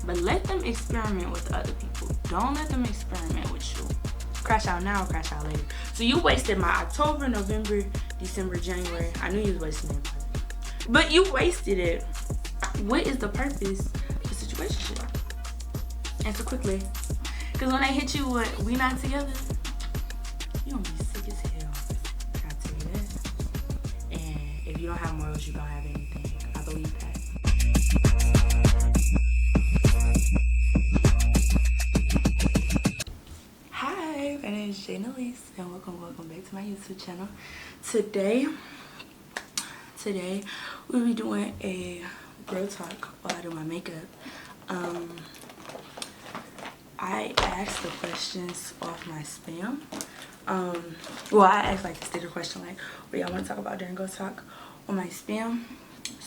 but let them experiment with other people. Don't let them experiment with you. Crash out now, crash out later. So you wasted my October, November, December, January. I knew you was wasting it, but you wasted it. What is the purpose of the situation? Answer quickly, because when they hit you with "we not together," you gonna be sick as hell. I tell you that. And if you don't have morals, you don't have anything. I believe that. Hi, my name is Jaynalise, and welcome back to my YouTube channel. Today we'll be doing a girl talk while I do my makeup. I asked the questions off my spam. Well, I asked like a sticker question like, what y'all want to talk about during girl talk on my spam.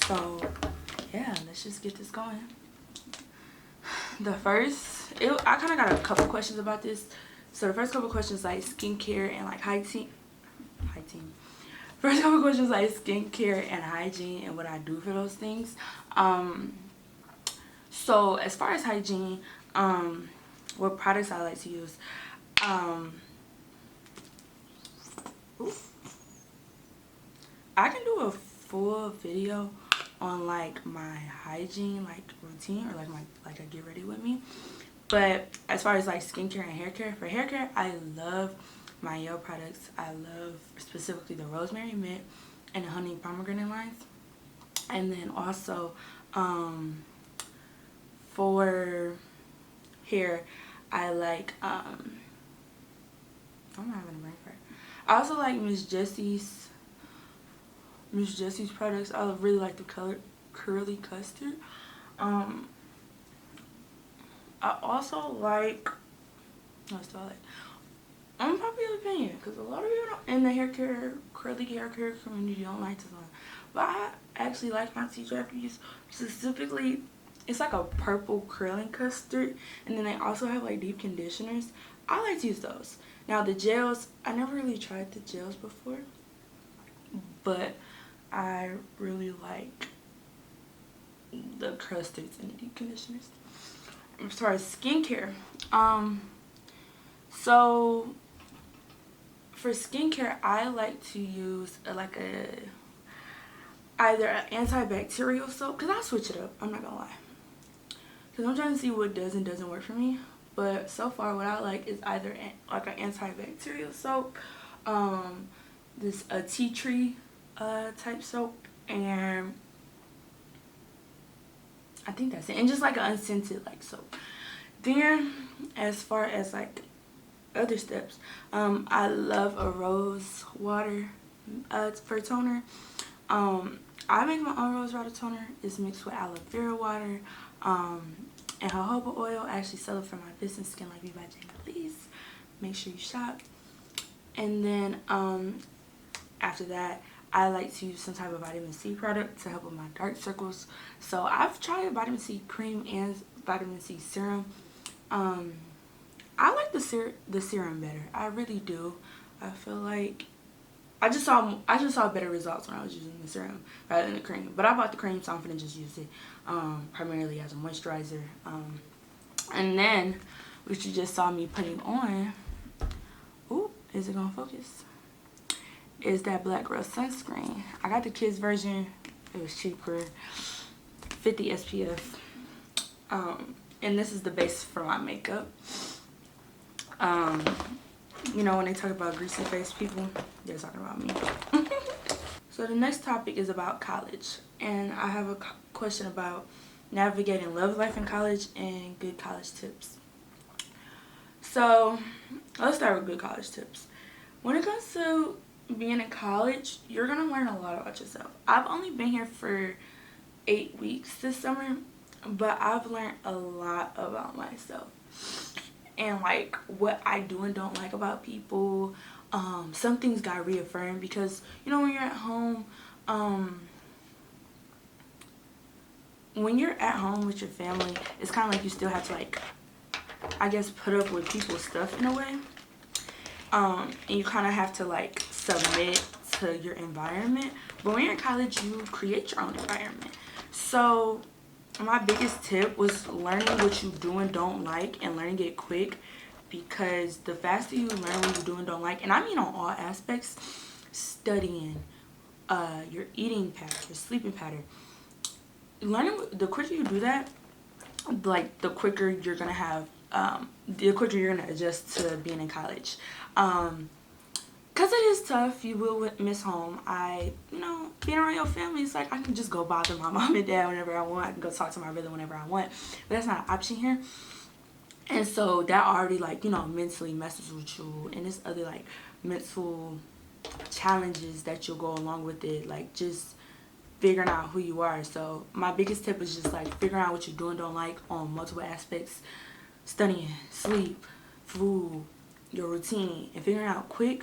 So yeah, let's just get this going. The first, I kind of got a couple questions about this. So the first couple questions like skincare and like hygiene. First couple questions like skincare and hygiene and what I do for those things. So as far as hygiene, what products I like to use, I can do a full video on like my hygiene like routine or like I get ready with me. But as far as like skincare and hair care, for hair care, I love my Yale products. I love specifically the rosemary mint and the honey pomegranate lines. And then also for hair, I like I'm not having a brain fart. I also like Miss Jessie's products. I really like the color curly custard. I also like, unpopular opinion, because a lot of you in the hair care, curly hair care community don't like this one. But I actually like my tea Japanese. Specifically, it's like a purple curling custard. And then they also have like deep conditioners. I like to use those. Now the gels, I never really tried the gels before. But I really like the custards and the deep conditioners. As far as skincare, so for skincare, I like to use either an antibacterial soap, because I switch it up, I'm not gonna lie, because I'm trying to see what does and doesn't work for me. But so far what I like is either like an antibacterial soap, this a tea tree type soap, and I think that's it. And just like an unscented like soap. Then as far as like other steps, I love a rose water for toner. I make my own rose water toner. It's mixed with aloe vera water and jojoba oil. I actually sell it for my business, Skin Like Me by Jaynalise. Make sure you shop. And then after that, I like to use some type of vitamin C product to help with my dark circles. So I've tried vitamin C cream and vitamin C serum. I like the serum better. I really do. I feel like I just saw better results when I was using the serum rather than the cream. But I bought the cream, so I'm gonna just use it primarily as a moisturizer. And then what you just saw me putting on, ooh, is it gonna focus? Is that Black Girl sunscreen. I got the kids version. It was cheaper, 50 SPF. And this is the base for my makeup. You know, when they talk about greasy face people, they're talking about me. So the next topic is about college, and I have a question about navigating love life in college and good college tips. So let's start with good college tips. When it comes to being in college, you're gonna learn a lot about yourself. I've only been here for 8 weeks this summer, but I've learned a lot about myself and like what I do and don't like about people. Some things got reaffirmed because, you know, when you're at home with your family, it's kind of like you still have to like, I guess, put up with people's stuff in a way. And you kind of have to like submit to your environment. But when you're in college, you create your own environment. So my biggest tip was learning what you do and don't like and learning it quick, because the faster you learn what you do and don't like, and I mean on all aspects, studying, your eating pattern, your sleeping pattern, learning, the quicker you do that, like the quicker you're gonna have, the quicker you're gonna adjust to being in college. Because it is tough. You will miss home. Being around your family, it's like I can just go bother my mom and dad whenever I want. I can go talk to my brother whenever I want. But that's not an option here. And so that already, like, mentally messes with you. And there's other, like, mental challenges that you'll go along with it. Like, just figuring out who you are. So my biggest tip is just, like, figuring out what you do and don't like on multiple aspects. Studying, sleep, food, your routine. And figuring out quick.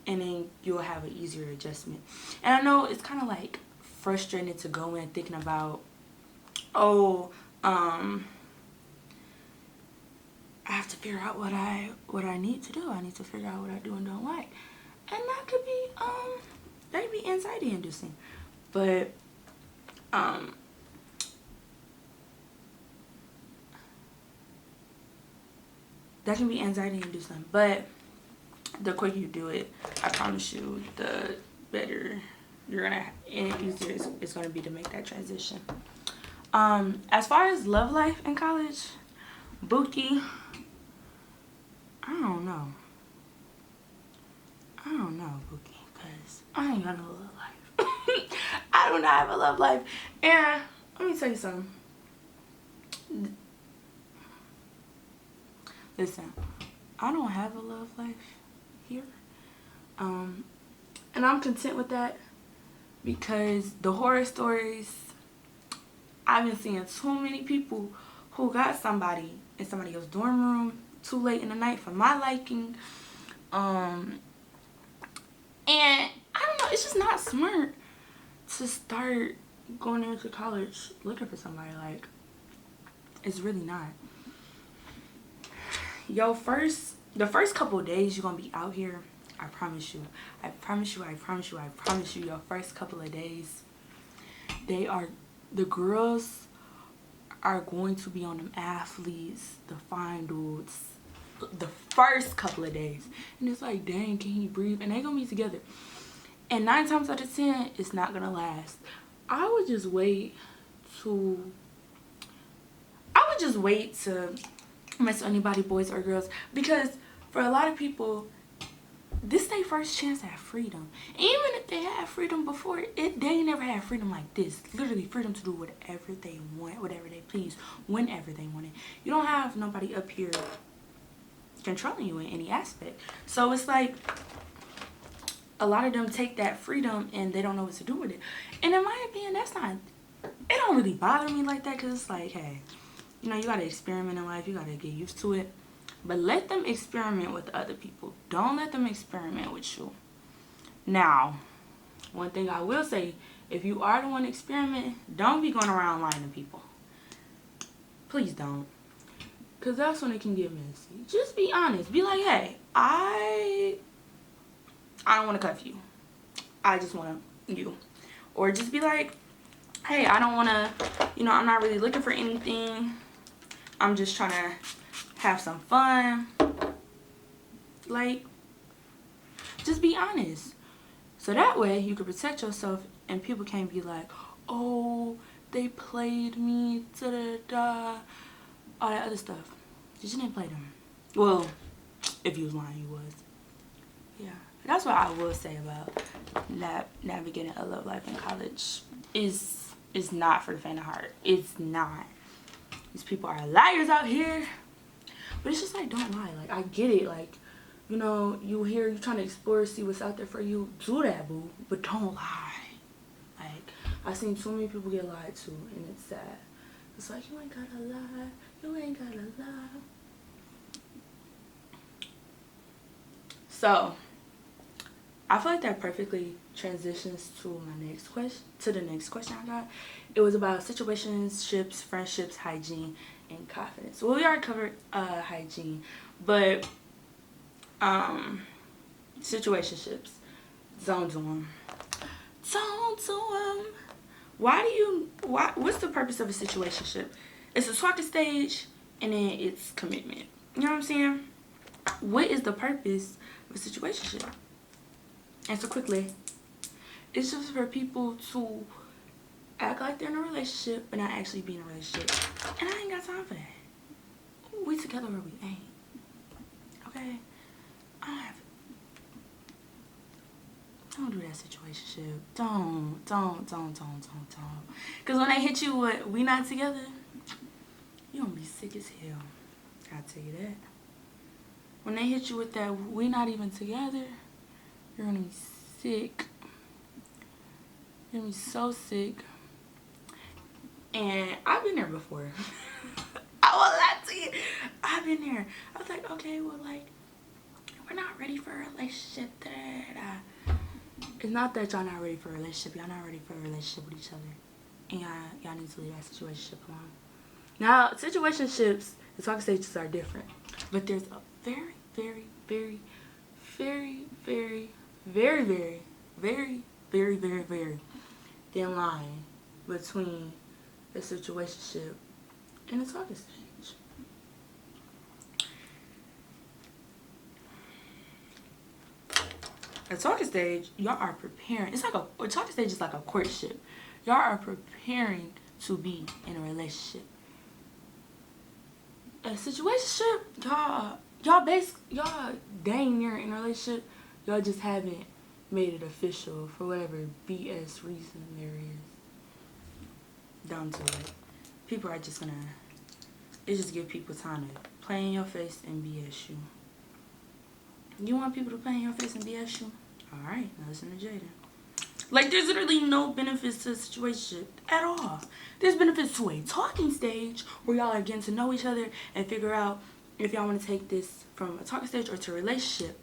And then you'll have an easier adjustment. And I know it's kind of like frustrating to go in thinking about, I have to figure out what I need to do. I need to figure out what I do and don't like. And that could be anxiety inducing. But that can be anxiety inducing. But the quicker you do it, I promise you, the better you're gonna, and easier it's gonna be to make that transition. As far as love life in college, Bookie, I don't know, Bookie, because I ain't got no love life. I do not have a love life. And let me tell you something. Listen, I don't have a love life here, and I'm content with that, because the horror stories, I've been seeing too many people who got somebody in somebody else's dorm room too late in the night for my liking, and I don't know, it's just not smart to start going into college looking for somebody. Like, it's really not. The first couple of days you're gonna be out here, I promise you, your first couple of days, the girls are going to be on them athletes, the fine dudes, the first couple of days. And it's like, dang, can he breathe? And they gonna be together. And 9 times out of 10, it's not gonna last. I would just wait to mess with anybody, boys or girls, because for a lot of people, this is their first chance at freedom. Even if they had freedom before, they never had freedom like this. Literally freedom to do whatever they want, whatever they please, whenever they want it. You don't have nobody up here controlling you in any aspect. So it's like, a lot of them take that freedom and they don't know what to do with it. And in my opinion, it don't really bother me like that, because it's like, hey, you gotta experiment in life, you gotta get used to it. But let them experiment with other people. Don't let them experiment with you. Now, one thing I will say, if you are the one experimenting, don't be going around lying to people. Please don't. Because that's when it can get messy. Just be honest. Be like, hey, I don't want to cuff you. I just want you. Or just be like, hey, I don't want to, I'm not really looking for anything. I'm just trying to have some fun. Like, just be honest. So that way you can protect yourself and people can't be like, oh, they played me, da-da-da, all that other stuff. You didn't play them. Well, if you was lying, you was. Yeah. That's what I will say about navigating a love life in college. Is not for the faint of heart. It's not. These people are liars out here. But it's just like, don't lie. Like, I get it. Like, you're trying to explore, see what's out there for you. Do that, boo. But don't lie. Like, I've seen so many people get lied to, and it's sad. It's like, you ain't gotta lie. You ain't gotta lie. So, I feel like that perfectly transitions to the next question I got. It was about situationships, friendships, hygiene, and confidence. Well, we already covered hygiene, but situationships, don't do them. what's the purpose of a situationship? It's a talking stage, and then it's commitment. You know what I'm saying? What is the purpose of a situationship? Answer quickly. It's just for people to act like they're in a relationship but not actually be in a relationship. And I ain't got time for that. We together or we ain't. Okay? Don't do that situationship. Don't. Because when they hit you with we not together, you gonna be sick as hell. I'll tell you that. When they hit you with that we not even together, you're gonna be sick. You're gonna be so sick. And I've been there before. I will lie to you. I've been there. I was like, okay, well, like, we're not ready for a relationship. It's not that y'all not ready for a relationship. Y'all not ready for a relationship with each other. And y'all need to leave that situationship alone. Now, situationships, the talking stages are different. But there's a very, very, very, very, very, very, very, very, very, very, very thin line between a situationship and a talking stage. A talking stage, y'all are preparing. It's like a talking stage is like a courtship. Y'all are preparing to be in a relationship. A situationship, y'all dang near in a relationship. Y'all just haven't made it official for whatever BS reason there is. Down to it. People are just gonna, it just give people time to play in your face and BS you. You want people to play in your face and BS you? Alright, now listen to Jaden. Like, there's literally no benefits to a situationship at all. There's benefits to a talking stage where y'all are getting to know each other and figure out if y'all want to take this from a talking stage or to a relationship.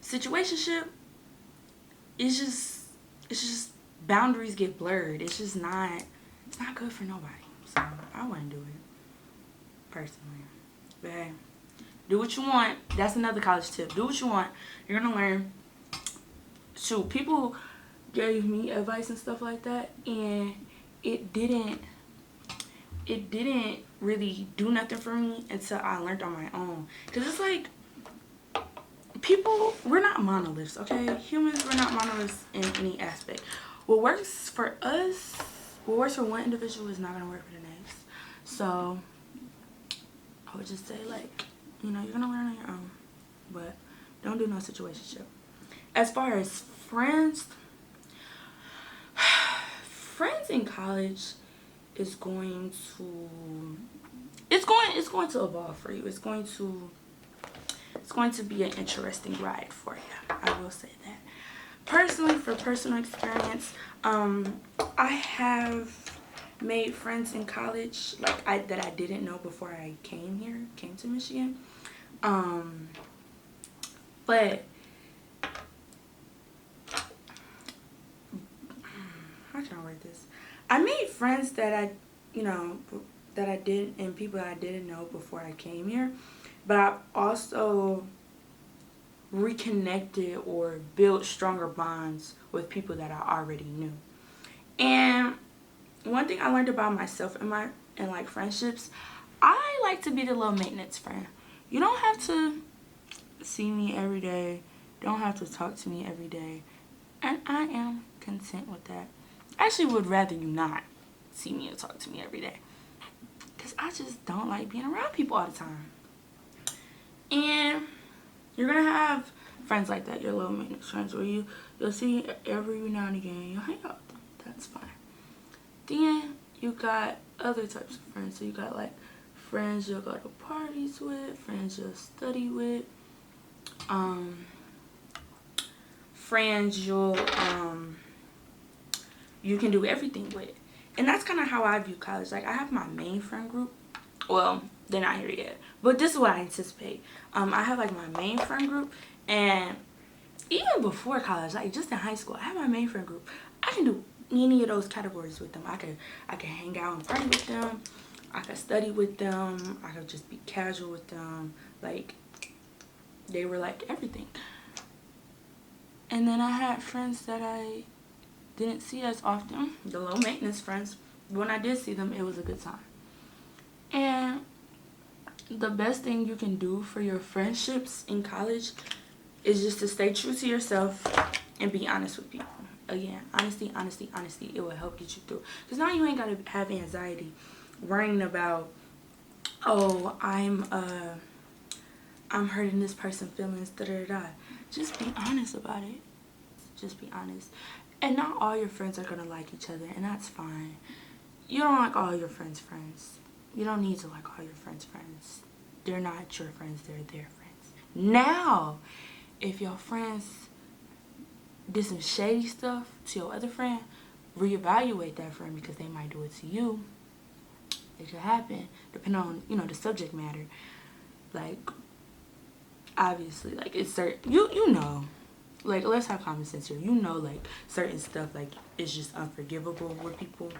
Situationship, it's just boundaries get blurred. It's not good for nobody. So I wouldn't do it personally. But hey, do what you want. That's another college tip. Do what you want. You're gonna learn. Shoot, people gave me advice and stuff like that, and it didn't really do nothing for me until I learned on my own. Because it's like, people, we're not monoliths, okay? Humans, we're not monoliths in any aspect. What works for us, what works for one individual is not going to work for the next. So I would just say, like, you know, you're going to learn on your own, but don't do no situationship. As far as friends in college is going to evolve for you. It's going to be an interesting ride for you. I will say that. Personally, for personal experience, I have made friends in college that I didn't know before I came to Michigan. But how can I word this? I made friends that I did, and people that I didn't know before I came here. But I've also reconnected or built stronger bonds with people that I already knew. And one thing I learned about myself in like friendships, I like to be the low maintenance friend. You don't have to see me every day. Don't have to talk to me every day. And I am content with that. I actually would rather you not see me or talk to me every day. Because I just don't like being around people all the time. And you're going to have friends like that, your low maintenance friends, where you'll see every now and again, you'll hang out with them. That's fine. Then you got other types of friends. So you got like friends you'll go to parties with, friends you'll study with, friends you can do everything with. And that's kind of how I view college. Like, I have my main friend group. Well, they're not here yet, but this is what I anticipate. I have like my main friend group, and even before college, like just in high school, I have my main friend group. I can do any of those categories with them. I can hang out and party with them. I could study with them. I could just be casual with them. Like, they were like everything. And then I had friends that didn't see as often, the low maintenance friends. When I did see them, it was a good time. And the best thing you can do for your friendships in college is just to stay true to yourself and be honest with people. Again, honesty, honesty, honesty. It will help get you through. Because now you ain't got to have anxiety worrying about, oh, I'm hurting this person's feelings, da-da-da-da. Just be honest about it. Just be honest. And not all your friends are going to like each other, and that's fine. You don't like all your friends' friends. You don't need to like all your friends' friends. They're not your friends, they're their friends. Now, if your friends did some shady stuff to your other friend, reevaluate that friend, because they might do it to you. It could happen, depending on, you know, the subject matter. Like, obviously, like, it's certain, you know, like, let's have common sense here. You know, like, certain stuff, like, it's just unforgivable with people,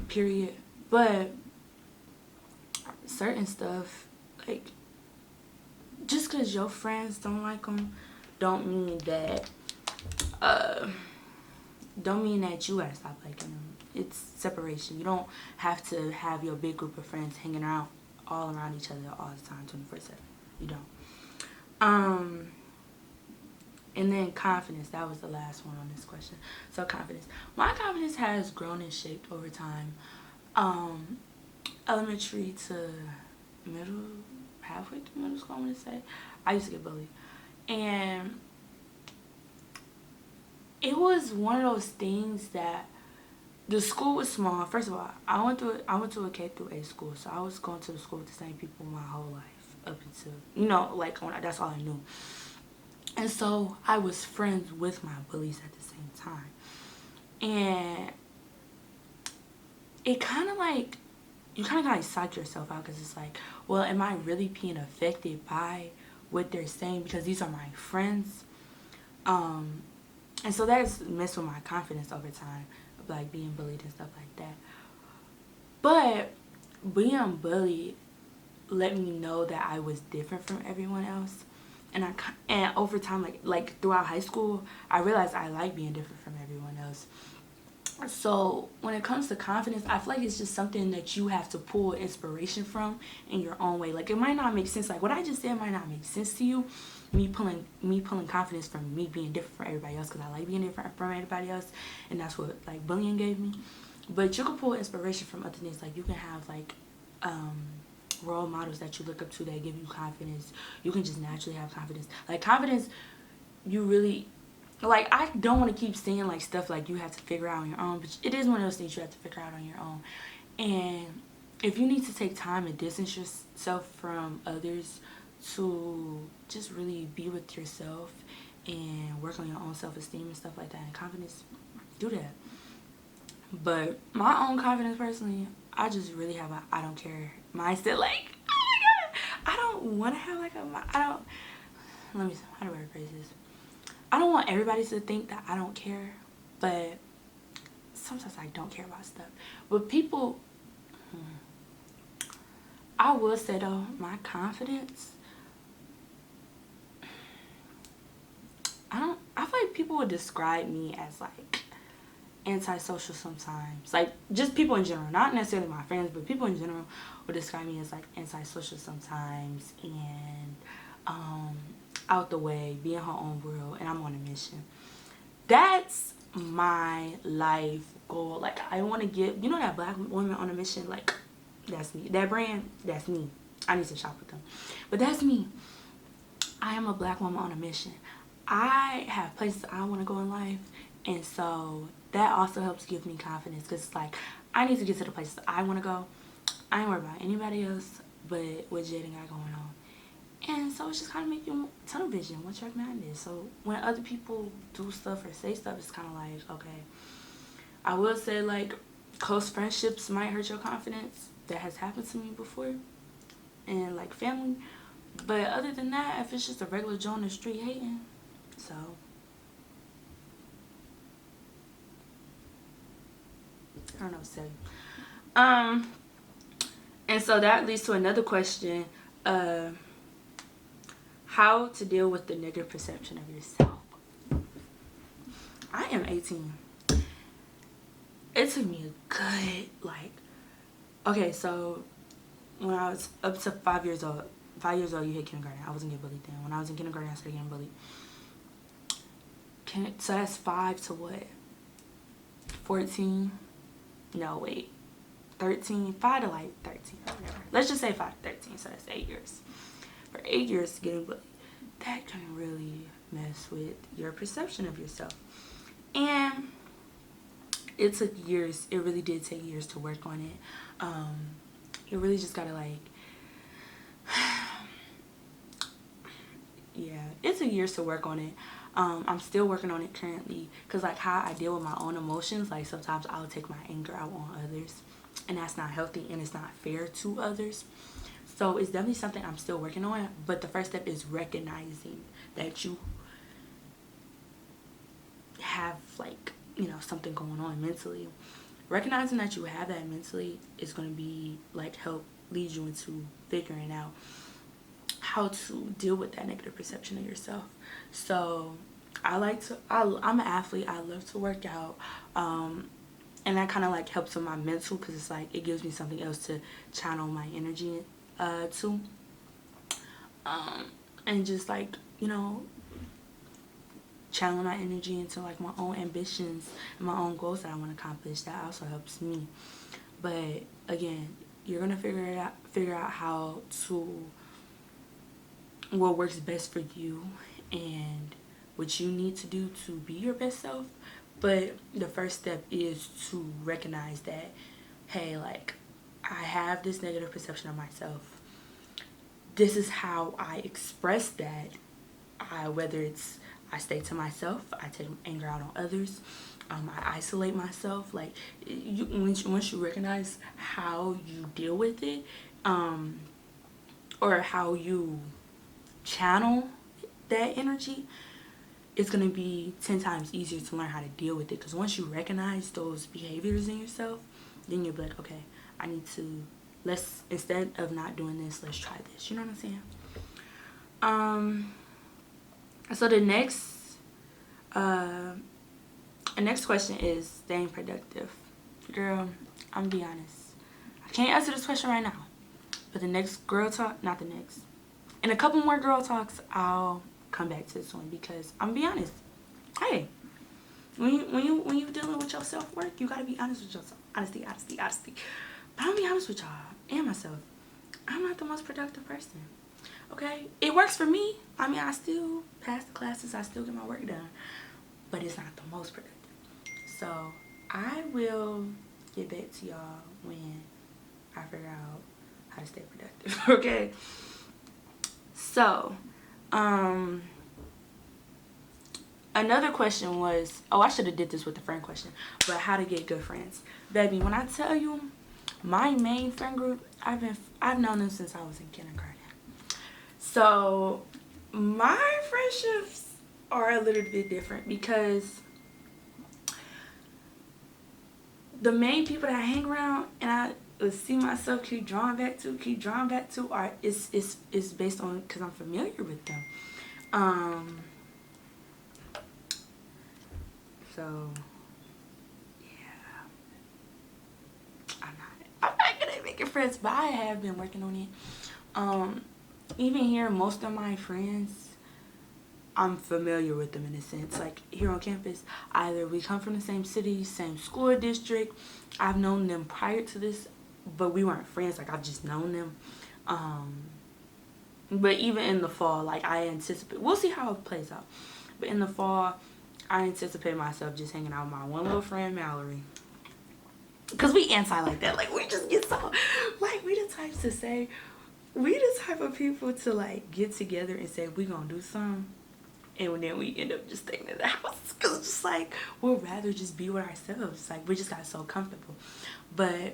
period. But certain stuff, like, just because your friends don't like them, don't mean that you gotta stop liking them. It's separation. You don't have to have your big group of friends hanging out all around each other all the time, 24/7. You don't. And then confidence. That was the last one on this question. So confidence. My confidence has grown and shaped over time. Elementary to middle, halfway through middle school, I'm gonna say. I used to get bullied. And it was one of those things that the school was small. First of all, I went to a K through 8 school, so I was going to the school with the same people my whole life up until, you know, like, that's all I knew. And so I was friends with my bullies at the same time. And it kind of like, you kind of gotta psych yourself out, because it's like, well, am I really being affected by what they're saying because these are my friends? And so that's messed with my confidence over time, of like being bullied and stuff like that. But being bullied let me know that I was different from everyone else. And over time, like throughout high school, I realized I like being different from everyone else. So when it comes to confidence, I feel like it's just something that you have to pull inspiration from in your own way. Like, it might not make sense. Like, what I just said might not make sense to you. Me pulling confidence from me being different from everybody else, because I like being different from everybody else, and that's what like bullying gave me. But you can pull inspiration from other things. Like, you can have like role models that you look up to that give you confidence. You can just naturally have confidence. Like, confidence, you really, like, I don't want to keep saying like stuff like you have to figure out on your own, but it is one of those things you have to figure out on your own. And if you need to take time and distance yourself from others to just really be with yourself and work on your own self-esteem and stuff like that and confidence, do that. But my own confidence personally, I just really have a I don't care mindset. Like, oh my god, I don't want to have like how do I rephrase this? I don't want everybody to think that I don't care, but sometimes I don't care about stuff. But people, I will say though, my confidence, I feel like people would describe me as like antisocial sometimes. Like, just people in general, not necessarily my friends, but people in general would describe me as like antisocial sometimes, and out the way, be in her own world, and I'm on a mission. That's my life goal. Like, I want to get, you know, that Black Woman on a Mission, like, that's me. That brand, that's me. I need to shop with them, but that's me. I am a Black woman on a mission. I have places I want to go in life, and so that also helps give me confidence, because it's like, I need to get to the places I want to go. I ain't worried about anybody else but what Jaden got going on. And so it's just kind of make you tunnel vision, what your mind is. So when other people do stuff or say stuff, it's kind of like, okay. I will say, like, close friendships might hurt your confidence. That has happened to me before. And like family. But other than that, if it's just a regular Joe on the street hating, so I don't know what to tell you. And so that leads to another question. How to deal with the negative perception of yourself. I am 18. it took me a good, like, okay, so when I was up to 5 years old, you hit kindergarten. I wasn't getting bullied then. When I was in kindergarten, I started getting bullied. So that's 5 to what? 14? No, wait. 13? 5 to like 13 or whatever. Let's just say 5 to 13, so that's 8 years. For 8 years getting bullied, that can really mess with your perception of yourself. And it took years. It really did take years to work on it. You really just gotta like, yeah, it took years to work on it. I'm still working on it currently, because like how I deal with my own emotions, like sometimes I'll take my anger out on others, and that's not healthy and it's not fair to others. So it's definitely something I'm still working on, but the first step is recognizing that you have, like, you know, something going on mentally. Recognizing that you have that mentally is going to be like help lead you into figuring out how to deal with that negative perception of yourself. So I'm an athlete. I love to work out, and that kind of like helps with my mental, because it's like it gives me something else to channel my energy to, and just like, you know, channel my energy into like my own ambitions and my own goals that I want to accomplish. That also helps me. But again, you're gonna figure out how to, what works best for you and what you need to do to be your best self. But the first step is to recognize that, hey, like, I have this negative perception of myself. This is how I express that. Whether it's I stay to myself, I take anger out on others, I isolate myself. Like, once you recognize how you deal with it, or how you channel that energy, it's going to be 10 times easier to learn how to deal with it. Because once you recognize those behaviors in yourself, then you'll be like, okay, I need to, instead of not doing this, let's try this. You know what I'm saying? So the next question is staying productive. Girl, I'm gonna be honest, I can't answer this question right now, but the next girl talk, not the next, in a couple more girl talks, I'll come back to this one, because I'm gonna be honest. Hey, when you dealing with your self-worth, you gotta be honest with yourself. Honesty. But I'm gonna be honest with y'all and myself. I'm not the most productive person. Okay, it works for me. I mean, I still pass the classes, I still get my work done, but it's not the most productive. So I will get back to y'all when I figure out how to stay productive. Okay, so another question was, oh, I should have did this with the friend question, but how to get good friends. Baby, when I tell you, my main friend group, I've known them since I was in kindergarten. So my friendships are a little bit different, because the main people that I hang around and I see myself keep drawing back to are is based on, because I'm familiar with them. So yeah, I'm not good at making friends, but I have been working on it. Even here, most of my friends, I'm familiar with them in a sense. Like here on campus, either we come from the same city, same school district. I've known them prior to this, but we weren't friends. Like, I've just known them. But even in the fall, like, I anticipate, we'll see how it plays out. But in the fall, I anticipate myself just hanging out with my one little friend, Mallory. Because we anti like that. Like, we just get so, like, we the types to say, we the type of people to, like, get together and say, we gonna do something. And then we end up just staying in the house. Because it's just like, we'd rather just be with ourselves. Like, we just got so comfortable. But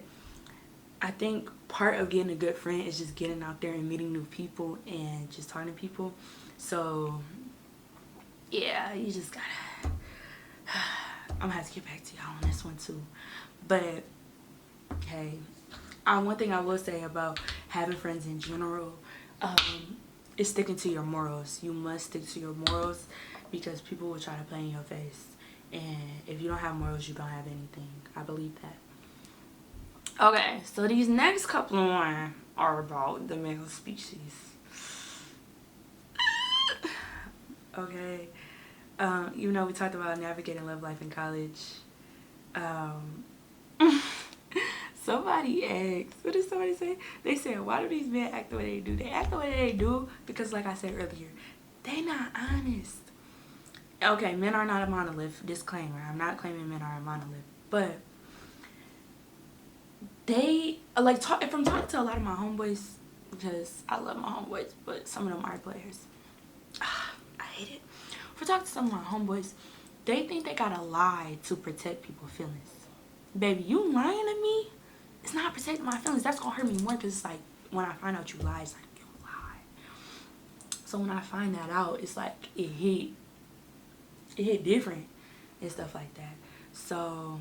I think part of getting a good friend is just getting out there and meeting new people and just talking to people. So, yeah, you just gotta... I'm gonna have to get back to y'all on this one too. But, hey, one thing I will say about having friends in general, is sticking to your morals. You must stick to your morals, because people will try to play in your face. And if you don't have morals, you don't have anything. I believe that. Okay, so these next couple of ones are about the male species. Okay. You know, we talked about navigating love life in college. Somebody asked, what did somebody say? They said, why do these men act the way they do? They act the way they do because, like I said earlier, they not honest. Okay, men are not a monolith. Disclaimer, I'm not claiming men are a monolith. But they, like, from talking to a lot of my homeboys, because I love my homeboys, but some of them are players. I hate it. For talking to some of my homeboys, they think they gotta lie to protect people's feelings. Baby, you lying to me? It's not protecting my feelings. That's gonna hurt me more because it's like when I find out you lie, it's like you lie. So when I find that out, it's like it hit different and stuff like that. So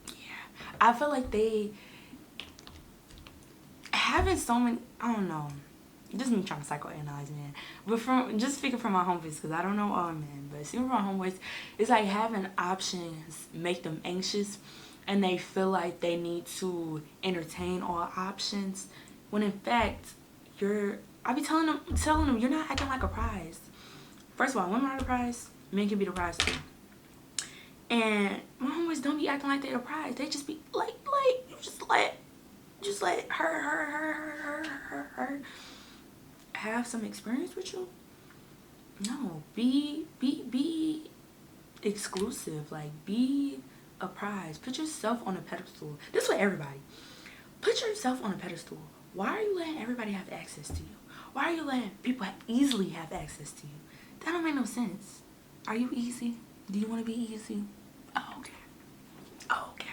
yeah, I feel like they having so many, I don't know, just me trying to psychoanalyze men, but from just speaking from my homeboys, because I don't know all men, but speaking from my homeboys, it's like having options make them anxious, and they feel like they need to entertain all options, when in fact I be telling them you're not acting like a prize. First of all, women are the prize, men can be the prize too. And my homeboys don't be acting like they're the prize. They just be like you just let her have some experience with you. No, be exclusive. Like, be a prize. Put yourself on a pedestal. This way, everybody. Put yourself on a pedestal. Why are you letting everybody have access to you? Why are you letting people easily have access to you? That don't make no sense. Are you easy? Do you want to be easy? Oh, okay. Oh, okay.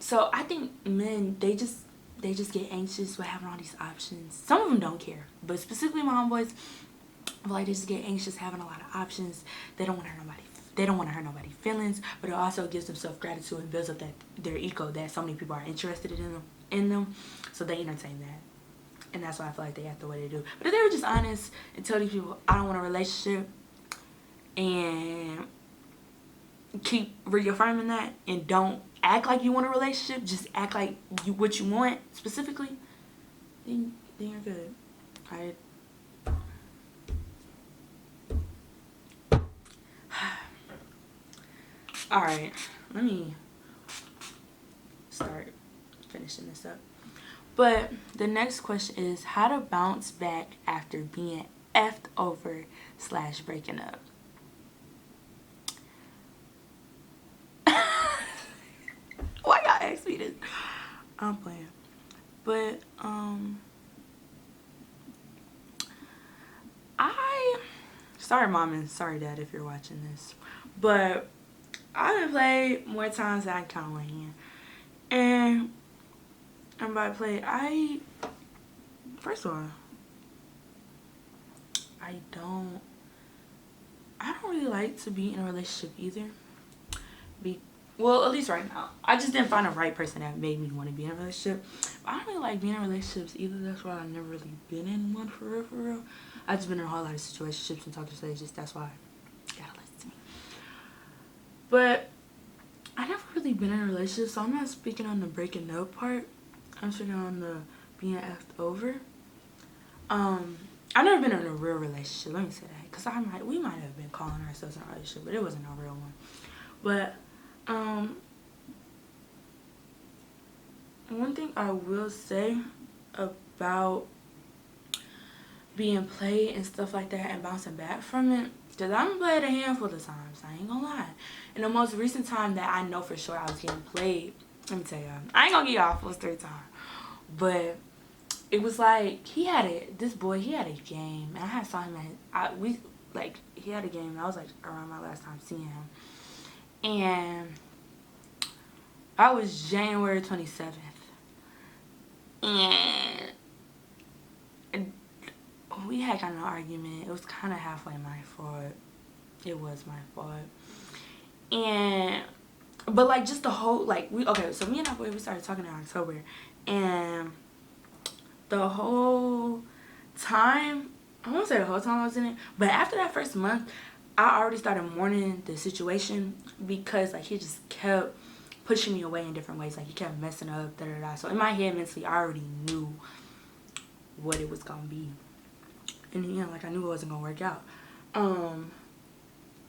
So I think men, they just get anxious with having all these options. Some of them don't care, but specifically my homeboys, like, they just get anxious having a lot of options. They don't want to hurt nobody. They don't want to hurt nobody's feelings, but it also gives them self-gratitude and builds up their ego that so many people are interested in them. So they entertain that, and that's why I feel like they act the way they do. But if they were just honest and tell these people, I don't want a relationship, and keep reaffirming that, and don't act like you want a relationship, just act like what you want specifically, then you're good. Alright. Alright, let me start finishing this up. But the next question is how to bounce back after being effed over / breaking up. Why y'all ask me this? I'm playing. But sorry mom and sorry dad if you're watching this, but I've played more times than I count on hand. And by play, first of all, I don't really like to be in a relationship either. Well, at least right now. I just didn't find the right person that made me want to be in a relationship. But I don't really like being in relationships either. That's why I've never really been in one for real. I've just been in a whole lot of situationships and talking stages. That's why you gotta listen to me. But I never really been in a relationship, so I'm not speaking on the breaking up part. I'm speaking on the being effed over. I've never been in a real relationship. Let me say that, because we might have been calling ourselves in a relationship, but it wasn't a real one. But one thing I will say about being played and stuff like that and bouncing back from it, because I've been played a handful of times, I ain't gonna lie. And the most recent time that I know for sure I was getting played, let me tell y'all, I ain't gonna get y'all full story time, but it was like this boy had a game, and I saw him he had a game, and I was like around my last time seeing him, and I was January 27th, and we had kind of an argument. It was kind of halfway my fault. It was my fault. But like just the whole, so me and that boy, we started talking in October, and the whole time, I won't say the whole time I was in it, but after that first month, I already started mourning the situation because like he just kept pushing me away in different ways. Like he kept messing up, da da da. So in my head mentally, I already knew what it was gonna be. And you know, like I knew it wasn't gonna work out.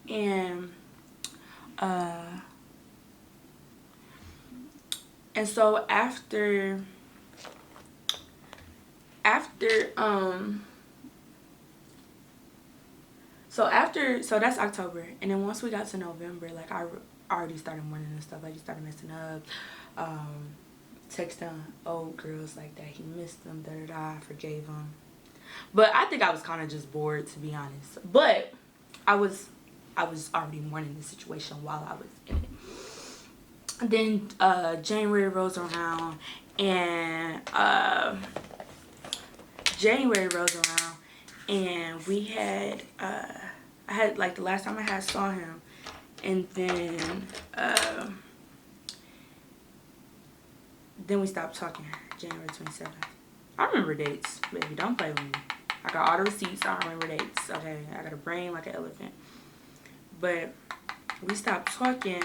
And so after so that's October, and then once we got to November, like I already started mourning and stuff. Like he started messing up, texting old girls like that he missed them, da da da. I forgave him, but I think I was kind of just bored, to be honest. But I was already mourning the situation while I was in it. Then January rolls around, and we had I had like the last time I had saw him, and then we stopped talking. January 27th. I remember dates, baby. Don't play with me. I got all the receipts. I remember dates. Okay, I got a brain like an elephant. But we stopped talking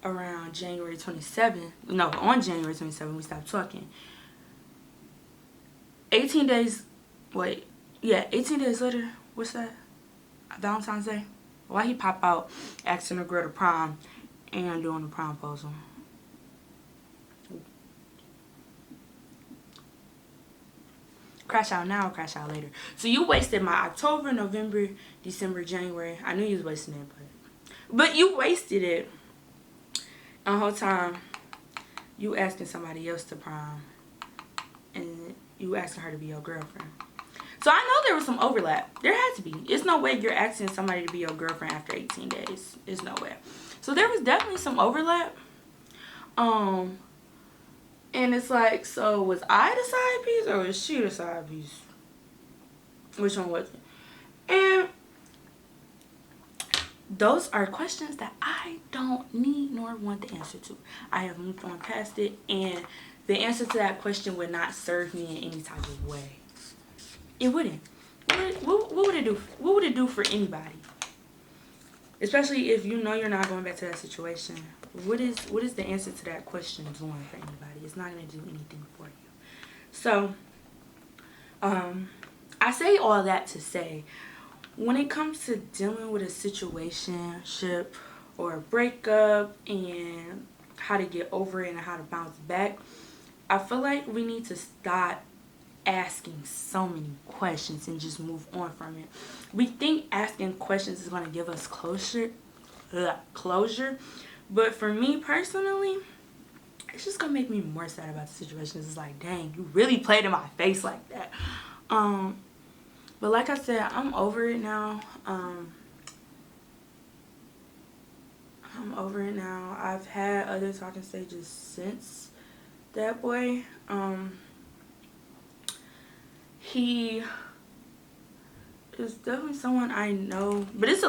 around January 27th. No, on January 27th we stopped talking. 18 days. Wait. Yeah, 18 days later. What's that? Valentine's Day. Why he pop out asking a girl to prom and doing the prom proposal? Crash out now, crash out later. So you wasted my October, November, December, January. I knew you was wasting it, but you wasted it. And the whole time you asking somebody else to prom, and you asking her to be your girlfriend. So I know there was some overlap. There had to be. It's no way you're asking somebody to be your girlfriend after 18 days. There's no way. So there was definitely some overlap. And it's like, so was I the side piece or was she the side piece? Which one was it? And those are questions that I don't need nor want the answer to. I have moved on past it, and the answer to that question would not serve me in any type of way. It wouldn't. What would it do? What would it do for anybody? Especially if you know you're not going back to that situation. What is the answer to that question doing for anybody? It's not going to do anything for you. So, I say all that to say, when it comes to dealing with a situationship or a breakup and how to get over it and how to bounce back, I feel like we need to stop asking so many questions and just move on from it. We think asking questions is going to give us closure, but for me personally, it's just going to make me more sad about the situation. It's like, dang, you really played in my face like that. But like I said, I'm over it now. I'm over it now. I've had other talking stages since that boy. He is definitely someone I know, but it's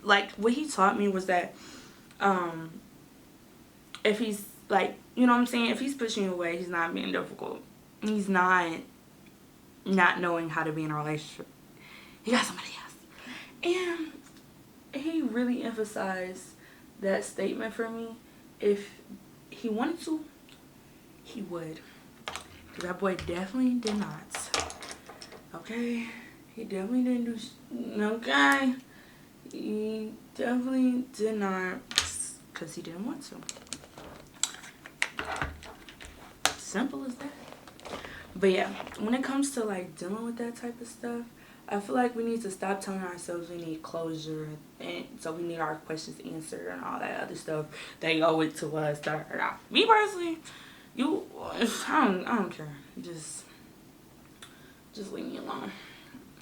like what he taught me was that if he's like, you know what I'm saying, if he's pushing you away, he's not being difficult. He's not knowing how to be in a relationship. He got somebody else. And he really emphasized that statement for me. If he wanted to, he would. Because that boy definitely did not. Okay? He definitely didn't do... Okay? He definitely did not. Because he didn't want to. Simple as that. But yeah, when it comes to like dealing with that type of stuff, I feel like we need to stop telling ourselves we need closure, and so we need our questions answered and all that other stuff. They owe it to us. Me personally, I don't care. Just leave me alone.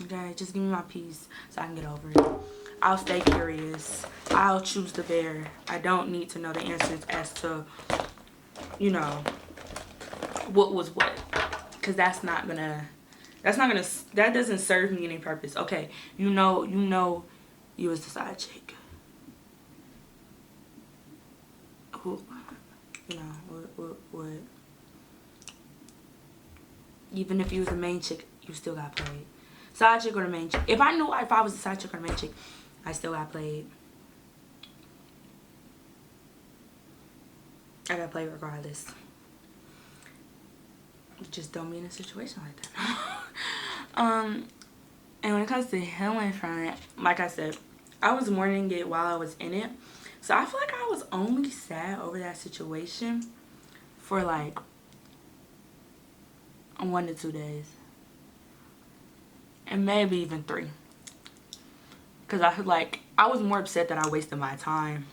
Okay, just give me my peace so I can get over it. I'll stay curious. I'll choose the bear. I don't need to know the answers as to, you know, what was what. Because that doesn't serve me any purpose. Okay, you know you was the side chick. Who, you know, what even if you was the main chick, you still got played. Side chick or the main chick. If I knew if I was a side chick or the main chick, I still got played. I got played regardless. Just don't be in a situation like that. And when it comes to healing from it, like I said, I was mourning it while I was in it. So I feel like I was only sad over that situation for like 1 to 2 days. And maybe even 3. Because I feel like I was more upset that I wasted my time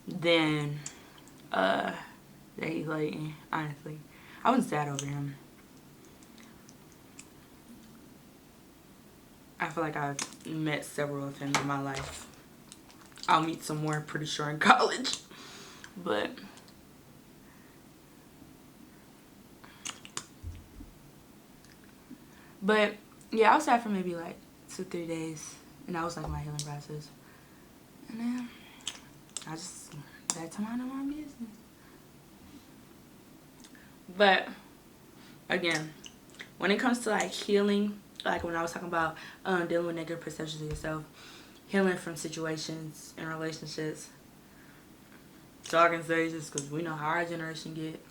than that he's like, honestly. I wasn't sad over him. I feel like I've met several of him in my life. I'll meet some more, pretty sure, in college. But yeah, I was sad for maybe like 2-3 days. And that was like my healing process. And then I just back to minding my business. But again, when it comes to like healing, like when I was talking about dealing with negative perceptions of yourself, healing from situations and relationships, so I can say just because we know how our generation get.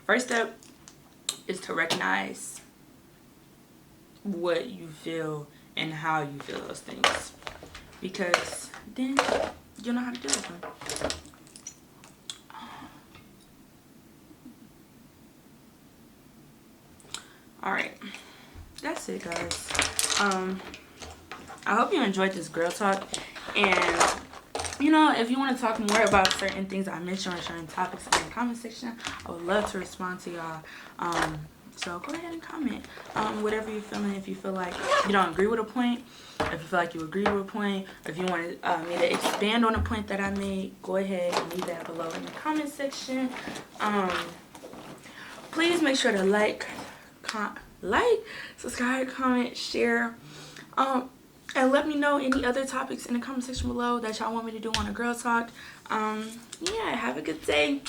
First step is to recognize what you feel and how you feel those things, because then you'll know how to deal with them. Alright, that's it, guys. I hope you enjoyed this girl talk, and you know, if you want to talk more about certain things I mentioned or certain topics in the comment section, I would love to respond to y'all. So go ahead and comment whatever you're feeling. If you feel like you don't agree with a point, if you feel like you agree with a point, or if you want me to expand on a point that I made, go ahead and leave that below in the comment section. Please make sure to like, subscribe, comment, share, and let me know any other topics in the comment section below that y'all want me to do on a girl talk. Yeah, have a good day.